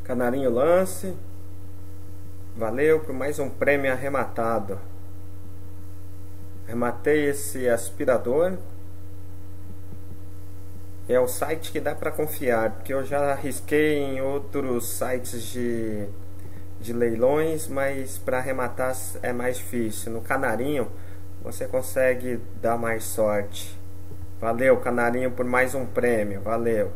Canarinho Lance. Valeu por mais um prêmio arrematado. Arrematei esse aspirador. É o site que dá para confiar, porque eu já arrisquei em outros sites de leilões, mas para arrematar é mais difícil. No Canarinho você consegue dar mais sorte. Valeu, Canarinho, por mais um prêmio. Valeu.